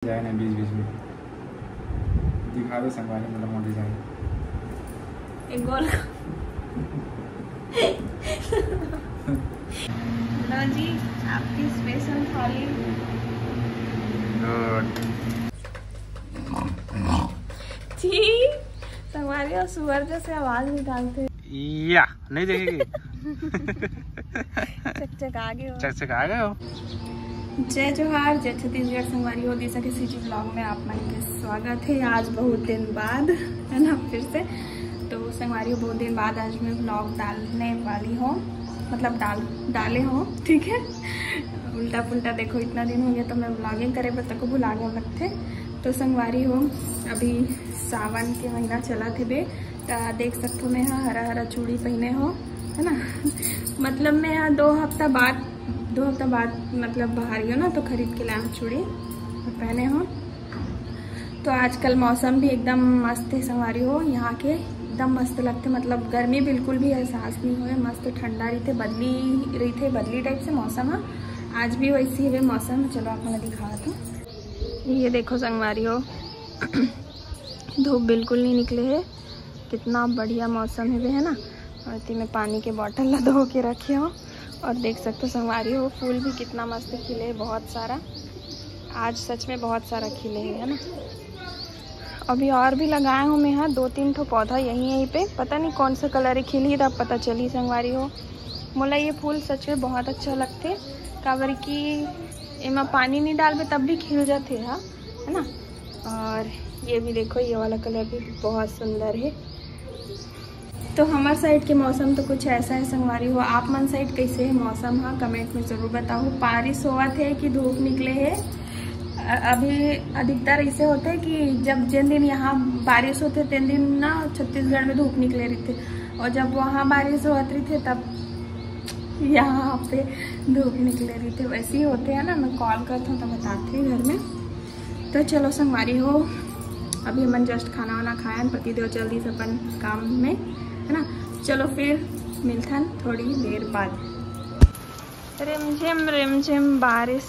Design है बीच बीच में दिखा दो संगवारी मतलब मोटी डिजाइन एक गोल लो जी आपकी स्पेशल थाली। जी संगवारी और सुअर जैसे आवाज निकालते या नहीं देखेगी। चकचक आ गए हो। चकचक आ गए हो। जय जोहार, जय छत्तीसगढ़। संगवारी हो दिशा के सिटी ब्लॉग में आप मन के स्वागत है। आज बहुत दिन बाद है ना फिर से तो संगवारी बहुत दिन बाद आज मैं ब्लॉग डालने वाली हूँ, मतलब डाले हो ठीक है। उल्टा पुल्टा देखो, इतना दिन हो गया तो मैं ब्लॉगिंग करे पर तक भुला गए लगते। तो संगवारी हो अभी सावन के महीना चला थे बे देख सकते हो मैं यहाँ हरा हरा चूड़ी पहने हो है ना। मतलब मैं यहाँ दो हफ्ता बाद मतलब बाहर ही हो ना तो खरीद के लाया चूड़ी और पहने हो। तो आजकल मौसम भी एकदम मस्त है संगवारी हो, यहाँ के एकदम मस्त लगते, मतलब गर्मी बिल्कुल भी एहसास नहीं हुए, मस्त ठंडा रही थे, बदली टाइप से मौसम है। आज भी वैसी है मौसम। चलो आप मैं दिखा दूँ। ये देखो संगवारी हो धूप बिल्कुल नहीं निकले है, कितना बढ़िया मौसम है ना। और इतनी में पानी के बॉटल धो के रखे हो और देख सकते हो संगवारी हो फूल भी कितना मस्त खिले है, बहुत सारा। आज सच में बहुत सारा खिले है ना। अभी और भी लगाए हूँ मैं यहाँ 2-3 ठो पौधा यहीं पे, पता नहीं कौन सा कलर खिली तब पता चली संगवारी हो। मोला ये फूल सच में बहुत अच्छा लगते, काबर की इमा पानी नहीं डालबे तब भी खिल जाते है ना। और ये भी देखो, ये वाला कलर भी बहुत सुंदर है। तो हमारे साइड के मौसम तो कुछ ऐसा है संगवारी हो। आप मन साइड कैसे है मौसम? हाँ कमेंट में ज़रूर बताओ। बारिश हुआ थे कि धूप निकले है? अभी अधिकतर ऐसे होते है कि जब जिन दिन यहाँ बारिश होते तीन दिन ना छत्तीसगढ़ में धूप निकले रहते, और जब वहाँ बारिश होती थी तब यहाँ पे धूप निकले रही थे। वैसे ही होते हैं ना। मैं कॉल करता हूँ तो बताते हैं घर में। तो चलो संगवारी हो अभी हमन जस्ट खाना वाना खाया, पतिदेव जल्दी से अपन काम में है ना। चलो फिर मिलथन थोड़ी देर बाद। रिमझिम बारिश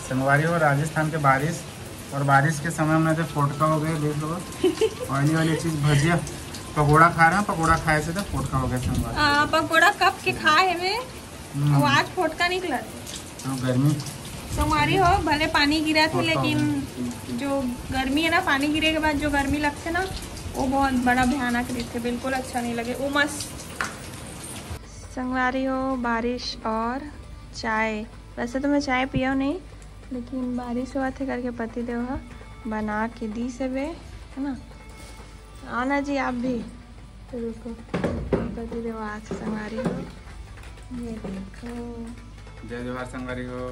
संगवारी हो राजस्थान के बारिश, और बारिश के समय में तो फोटका हो गए देख लो। ऑयली वाली चीज भजिया पकौड़ा खा रहे हैं, पकौड़ा खाए से तो फोटका हो गया संगवारी। पकौड़ा कब के खाए है और आज फोटका निकला तो गर्मी संगवारी हो। भले पानी गिरा थे लेकिन जो गर्मी है ना, पानी गिरे के बाद जो गर्मी लगते ना वो बहुत बड़ा भयानक रहते, बिल्कुल अच्छा नहीं लगे। उमस संगवारी हो बारिश और चाय। वैसे तो मैं चाय पिया नहीं, लेकिन बारिश हुआ थे करके पति देव बना के दी से वे है ना। आना जी आप भी। तो रुको पति देव आज संगवारी हो, ये देखो। जय जोहार संगवारी हो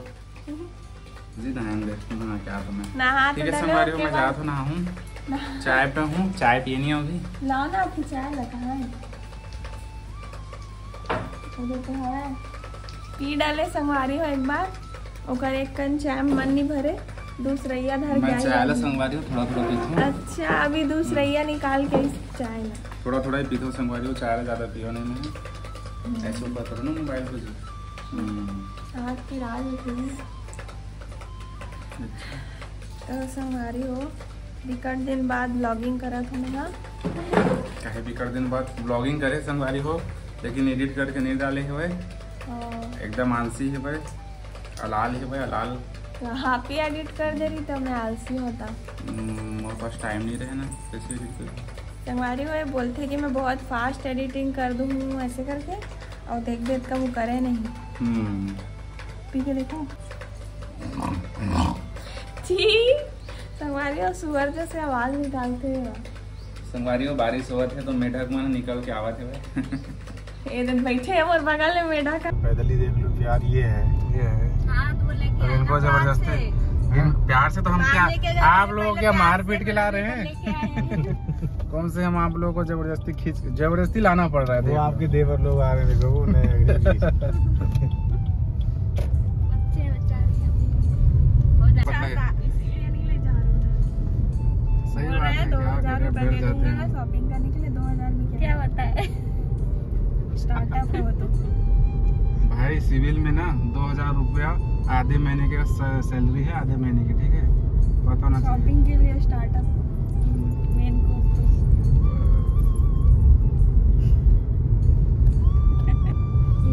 जी। नहाएंगे नहा क्या तो मैं नहा ठीक है संगवारी हो। मैं जा तो नहा हूँ, चाय पे हूँ, चाय पीनी होगी। लाओ ना आपकी चाय लगा है तो है पी डाले संगवारी हो एक बार। ओकर एक कन चाय मन नहीं भरे, दूसरैया धर के चाय ला संगवारी हो थोड़ा थोड़ा पीथो। अच्छा अभी दूसरैया निकाल के इस चाय ला थोड़ा थोड़ा ही पीथो संगवारी हो। चाय ज्यादा पियो नहीं मैं ऐसे बात करो ना मोबाइल पे जी। आज की रात उठी तो संगवारी हो बिकट दिन बाद ब्लॉगिंग करा था मैं। काहे बिकट दिन बाद ब्लॉगिंग करे संगवारी हो, लेकिन एडिट करके नहीं डाले है एकदम आलसी है भाई, अलाल है भाई अलाल। आप ही एडिट कर दे रही तो मैं आलसी होता। मेरे पास टाइम नहीं रहे ना कैसे एडिट कर। संगवारी हो बोलते कि मैं बहुत फास्ट एडिटिंग कर दूँ ऐसे करके, और देख का वो करे नहीं। पी के देखो जी। संगवारी हो सुअर जैसे आवाज निकालते हैं। संगवारी हो बारिश हुआ थे तो मेढक मन निकल के आवा थे ये दिन बैठे हैं और बगल में मेढक। पैदल ही देख लो प्यार, ये है हाँ तो लेके इनको जबरदस्ती प्यार से तो हम क्या आप लोगों क्या मार पीट के ला रहे हैं। कौन से हम आप लोगों को जबरदस्ती लाना पड़ रहा है। वो आपके देवर लोग आ रहे हैं सही बात है। 2000 रुपए दे दूंगा ना शॉपिंग करने के लिए। 2000 में क्या होता है? स्टार्टअप हो तो भाई सिविल में ना 2000 रुपया आधे महीने की सैलरी है, आधे महीने की, ठीक है, पता होना चाहिए। शॉपिंग के लिए स्टार्टअप मेन कोर्स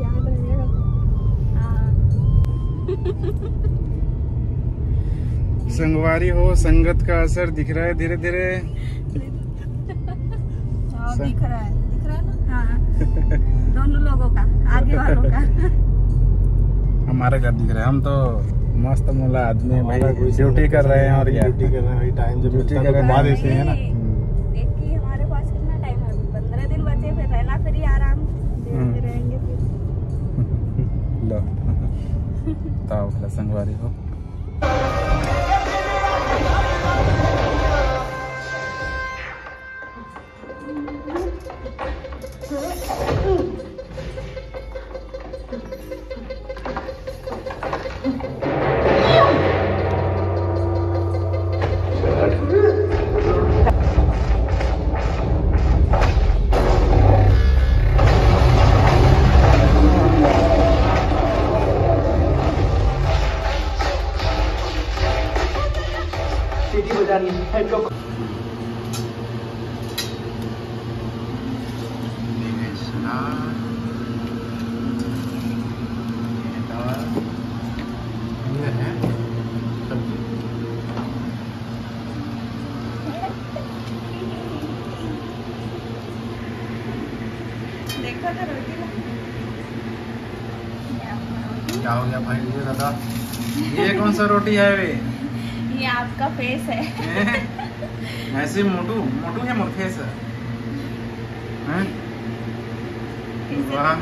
याद रहेगा। हाँ संगवारी हो, संगत का असर दिख रहा है धीरे धीरे। दिख रहा है ना। हाँ दोनों लोगों का, आगे वालों का। हमारा घर दिख रहा है, हम तो मस्त मोला आदमी है भाई, ड्यूटी कर रहे हैं और क्या ड्यूटी कर रहे हैं भाई, टाइम जब ड्यूटी कर रहे हैं ऐसे है ना। देखिए हमारे पास कितना टाइम है, 15 दिन बचे, फिर रहना फिर ही आराम रहेंगे फिर। लो ताऊ संगवारी हो। क्या हो गया भाई ये दादा, ये कौन सा रोटी है वे? ये आपका फेस है। ऐसे मोटू मोटू है मोर फेस है। वाह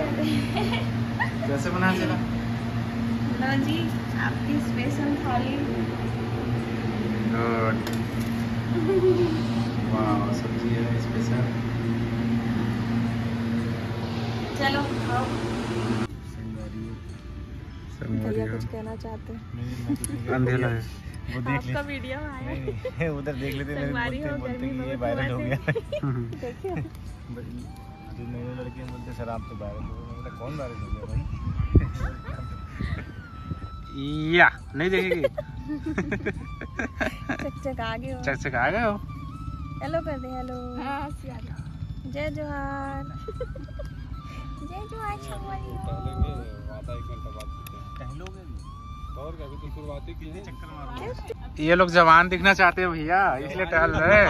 कैसे बना चला? लो जी आपकी स्पेशल थाली। गुड। वाह सब्जी है स्पेशल। चलो खाओ। भैया कुछ कहना चाहते हैं? अंधेरा है वो देख आपका वीडियो आया। नहीं उधर देख लेते मेरे बोलते ये वायरल हो गया। देखिए जो नए लड़के बोलते सर आप तो वायरल हो गए, मतलब कौन वायरल हो गया भाई? या नहीं देखेगी। चक आ गए हो। चक आ गए हो। हेलो कर दे। हेलो जय जोहार। जय जोहार छंगवारी हो। ये लोग जवान दिखना चाहते हैं भैया, इसलिए टहल रहे।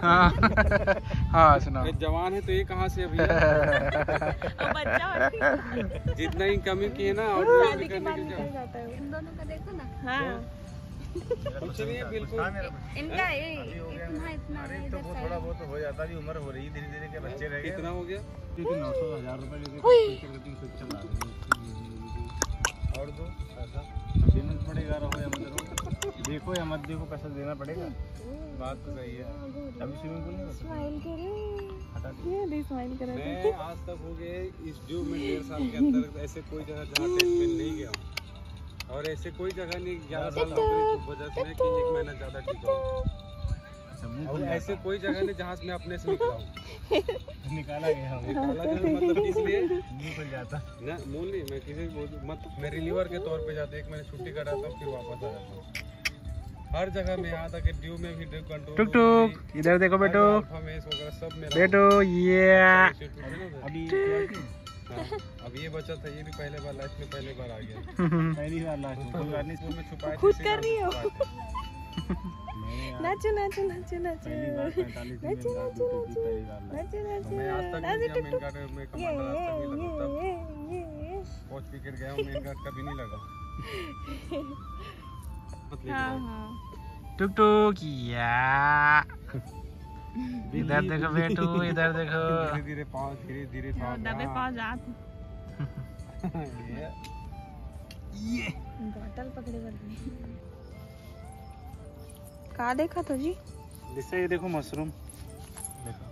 हाँ हाँ सुनो, जवान है तो ये कहाँ से भैया? जितना इनकमिंग की है ना और इन दोनों का देखो ना। हाँ कुछ नहीं बिल्कुल इनका इतना तो वो थोड़ा बहुत हो जाता है, उम्र हो रही है धीरे धीरे के बच्चे रह गए। कितना हो गया? 900,000 रुपए और दो पैसा देना पड़ेगा, रहो या मत रहो, देखो या मत देखो, पैसा देना पड़ेगा। बात तो सही है। अभी स्विमिंग पूल में स्माइल करे, ये स्माइल करे। मैं आज तक हो गए इस ड्यू में 1.5 साल के अंदर ऐसे कोई जगह जहाँ टेस्ट नहीं गया और ऐसे कोई जगह नहीं 11 साल की वजह से कि 1 महीना ज्यादा ठीक हो। और ऐसे कोई जगह नहीं जहाँ मैं अपने से निकला हूँ। निकाला गया मतलब इसलिए मुंह खुल जाता ना, मुँह नहीं, मैं किसी मतलब मैं रिलीवर के तौर पे जाते 1 महीने छुट्टी कराता हूँ फिर वापस आ जाता हूँ। हर जगह में यहाँ तक ड्यू में भी ड्यू कंट्रोल। टुक टुक इधर देखो बेटो, सब में बेटो ये अभी अब ये बचा था, ये भी पहले बार लाइफ में पहले बार आ गया। पहली बार लास्ट में छुपाया खुद कर रही हो। नाचो नाचो नाचो नाचो नाचो नाचो नाचो मैं आज तक मेन गार्ड में कमांडर आज तक नहीं लगा, कोच विकेट गया हूँ, मेन गार्ड कभी नहीं लगा। टुक टुक या इधर देखो बेटू, इधर देखो। धीरे धीरे पाँव दबे पाँव जात ये बोतल पकड़े बदले का देखा तो जी? जैसे ये देखो मशरूम देखो।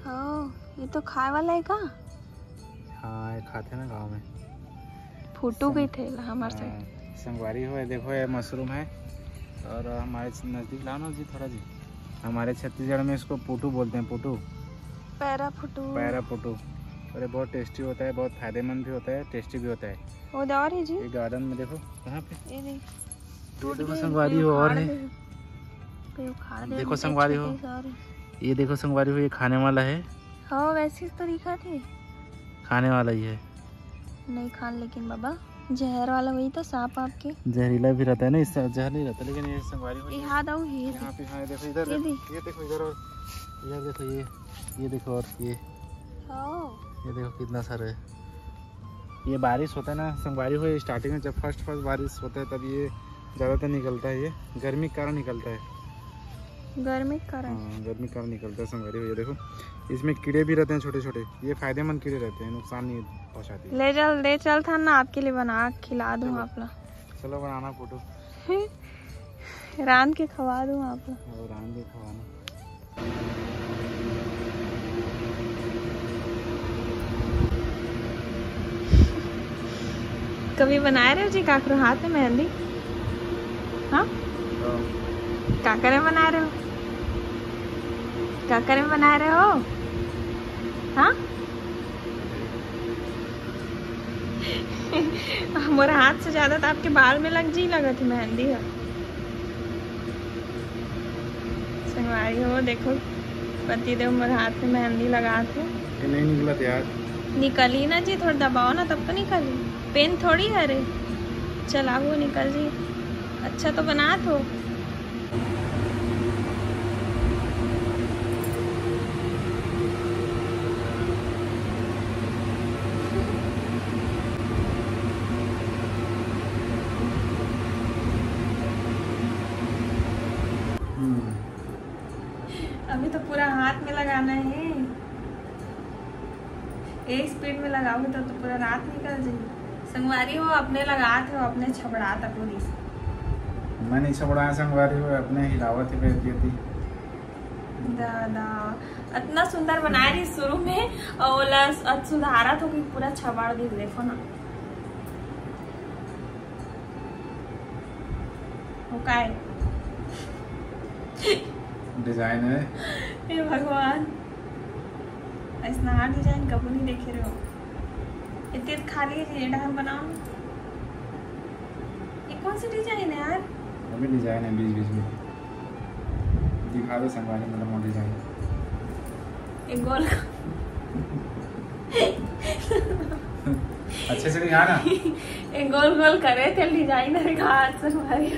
हाँ ये तो खाए वाला है का? हाँ ये खाते ना गांव में, फोटो गई थे हमारे से। संगवारी हो, देखो ये मशरूम है और हमारे नजदीक लाओ ना जी थोड़ा जी, हमारे छत्तीसगढ़ में इसको पुटू बोलते हैं, पुटू, पैरा फुटू, पैरा पुटू। और ये बहुत टेस्टी होता है, बहुत फायदेमंद भी होता है, टेस्टी भी होता है। वो दौर है जी, ये गार्डन में देखो कहाँ पे, ये देखो संगवारी हो, और है देखो संगवारी हो, ये देखो संगवारी हो, ये खाने वाला है। हाँ वैसे तो दिखा थे, खाने वाला ही है। नहीं खान, लेकिन बाबा जहर वाला वही तो सांप आपके। जहरीला भी रहता है ना, इस जहर नहीं रहता, लेकिन ये संगवारी हो याद आओ ये यहाँ पे। हाँ देखो इधर, ये देखो इधर, और इधर देखो, ये देखो, और ये देखो कितना सारा है। ये बारिश होता है ना संगवारी हो, स्टार्टिंग में जब फर्स्ट बारिश होता है तब ये ज़्यादातर निकलता है। ये गर्मी के कारण निकलता है, गर्मी के कारण। हाँ गर्मी के कारण निकलता है संगवारी हो। ये देखो इसमें कीड़े भी रहते हैं छोटे छोटे, ये फायदेमंद कीड़े रहते हैं, नुकसान नहीं पहुँचाते। ले चल था ना आपके लिए बना खिला दूँ आप लोग। चलो बनाना फोटो, रान के खवा दूँ आप लोग। रान के खवाना। कभी बनाए रहे हो जी काकरो हाथ में मेहंदी? हाँ काकरे बना रहे हो, काकरे में बना रहे हो? हाँ हमारे हाथ से ज्यादा तो आपके बाल में लग जी लगा थी मेहंदी है। संगवारी हो देखो, पतिदेव मेरे हाथ में मेहंदी लगाते। नहीं निकला यार, निकली ना जी, थोड़ा दबाओ ना तब तो निकली। पेन थोड़ी है रे, चला वो निकल जी। अच्छा तो बना तो। अभी तो पूरा हाथ में लगाना है, एक स्पीड में लगाओगे तो पूरा रात निकल जाएगी। संगवारी हो अपने लगाते हो, अपने छबड़ाता पूरी से। मैं नहीं छबड़ाया संगवारी हो, अपने हिलावत ही बैठ थी। दादा इतना सुंदर बनाए रही शुरू में, और सुधारा तो कि पूरा छबाड़ दी। देखो ना वो का है डिजाइन है। हे भगवान, ऐसा डिजाइन कभी नहीं देखे रहे हो। इतने खाली है ढंग बनाओ। ये कौन सी डिजाइन है यार? अभी डिजाइन है बीच बीच में, दिखा दो संगवारी मतलब वो डिजाइन। एक गोल अच्छे से दिखा ना। एक गोल गोल करे थे डिजाइनर का हाथ संगवारी।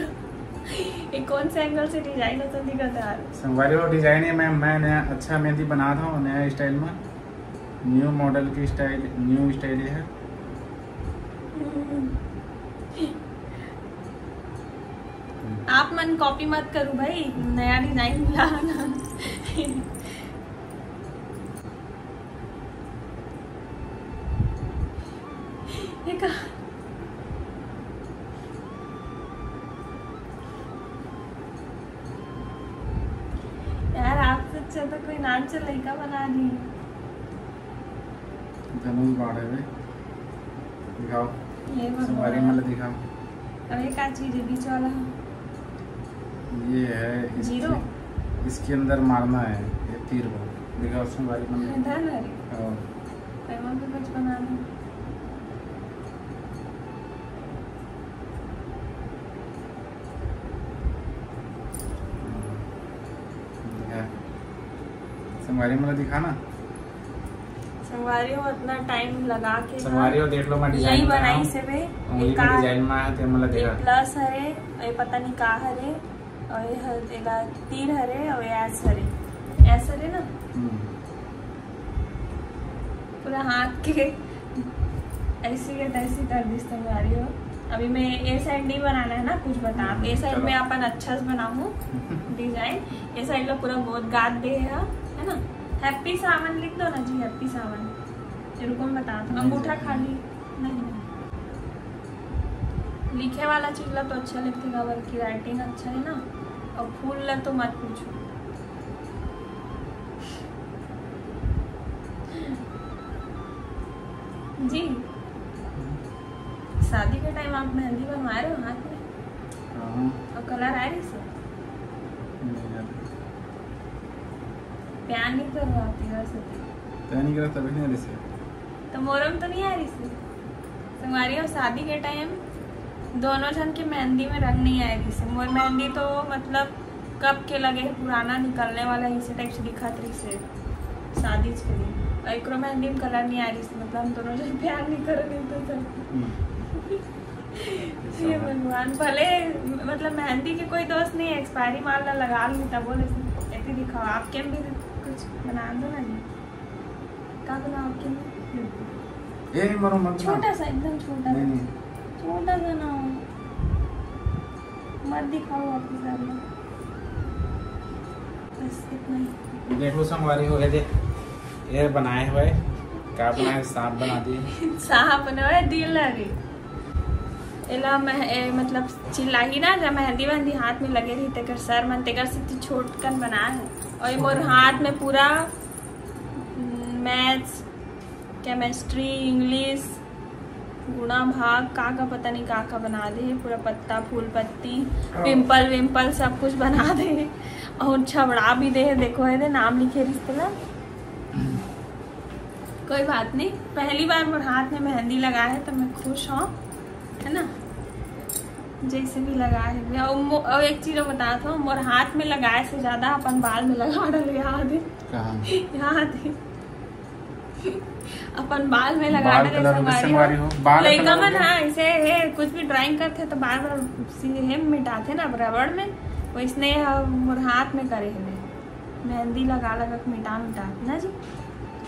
एक कौन से एंगल से डिजाइन तो दिखता है संगवारी हो डिजाइन है। मैं नया अच्छा मेहंदी बना था नया स्टाइल में, न्यू मॉडल की स्टाइल, न्यू स्टाइल है। आप मन कॉपी मत करो भाई, नया डिजाइन लाना। यार आपसे अच्छा तो कोई नाच लड़का बना दी। धनुष बाढ़ है, दिखाओ संगवारी मतलब दिखाओ। अब ये क्या चीज है बीच वाला? ये है जीरो, इसके अंदर मारना है ये तीर को। दिखाओ संगवारी मतलब। धन है पैमा पे कुछ बनाना। संगवारी मतलब दिखाना। संगवारी हो इतना टाइम लगा के संगवारी हो देख लो मैं डिजाइन यही बनाई से बे। एक डिजाइन में है ते मतलब देखा प्लस हरे, ये पता नहीं का हरे, और ये तीर हरे, और ऐस हरे, ऐस हरे ना पूरा हाथ के ऐसी के तैसी कर दी संगवारी हो। अभी मैं ए साइड नहीं बनाना है ना, कुछ बता। ए साइड में अपन अच्छा से बनाऊँ डिजाइन। ए साइड का पूरा बहुत गाद दे है ना। हैप्पी सावन लिख दो ना जी, हैप्पी सावन। रुको मैं बताता हूँ। अंगूठा खाली नहीं, लिखे वाला चीज ला तो अच्छा लिखेगा, बल्कि राइटिंग अच्छा है ना। और फूल ला तो मत पूछो। जी शादी के टाइम आप मेहंदी बनवा रहे हो हाथ में, और कलर आ रही सर प्यार नहीं करवाती वैसे। प्यार नहीं करा तभी नहीं ऐसे तो मोरम तो नहीं आ रही थी संगवारी। और शादी के टाइम दोनों जन की मेहंदी में रंग नहीं आ रही से। मोर मेहंदी तो मतलब कब के लगे पुराना निकलने वाला इसी टाइप से दिखा रही से शादी के लिए। और एक मेहंदी में कलर नहीं आ रही से, मतलब हम दोनों जन प्यार नहीं कर रहे तो ये भगवान भले मतलब मेहंदी के कोई दोस्त नहीं, एक्सपायरी माल ना लगा लूँ तब बोले ऐसे दिखाओ। आपके भी कुछ बना दो ना जी, क्या बनाओ आपके ये मरो मत छोटा सा एकदम छोटा छोटा सा ना मत दिखाओ वापस डालो बस इतना ही। देखो संगवारी हो गए ये बनाए हुए क्या बनाए सांप बना दिए सांप बना हुआ दिल लगे एला मतलब चिल्लाही ना जब मेहंदी वहंदी हाथ में लगे रही तेकर सर मन तेकर से छोटकन बना है। और मोर हाथ में पूरा मैथ्स केमिस्ट्री इंग्लिश गुणा भाग का पता नहीं का बना दे। पूरा पत्ता फूल पत्ती पिंपल विम्पल सब कुछ बना दे। और छबड़ा भी दे, देखो है दे नाम लिखे रिश्तेदार। कोई बात नहीं, पहली बार मोर हाथ में मेहंदी लगा है तो मैं खुश हूँ, है ना। जैसे भी लगा है। और एक चीज बता था, मोर हाथ में लगाए से ज्यादा अपन बाल में लगा डाले। याद है अपन बाल में लगा डाले लड़का मन। हाँ ऐसे है कुछ भी ड्राइंग करते तो बार बार मिटाते ना रबड़ में, वैसने मोर हाथ में करे है मेहंदी लगा लगा मिटा ना जी।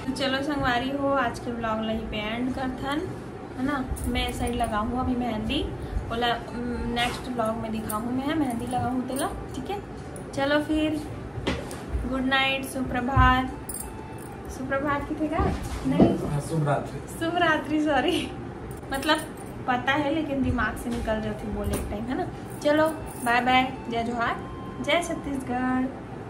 तो चलो संगवारी हो, आज के ब्लॉग यहीं पे एंड करथन, है ना। मैं साइड लगाऊँ अभी मेहंदी, बोला नेक्स्ट ब्लॉग में दिखाऊँ मैं मेहंदी लगाऊँ तेला, ठीक है। चलो फिर गुड नाइट, सुप्रभात। सुप्रभात की थे नहीं शुभ रात्रि सॉरी, मतलब पता है लेकिन दिमाग से निकल जाती बोले एक टाइम, है ना। चलो बाय बाय, जय जोहार, जय छत्तीसगढ़।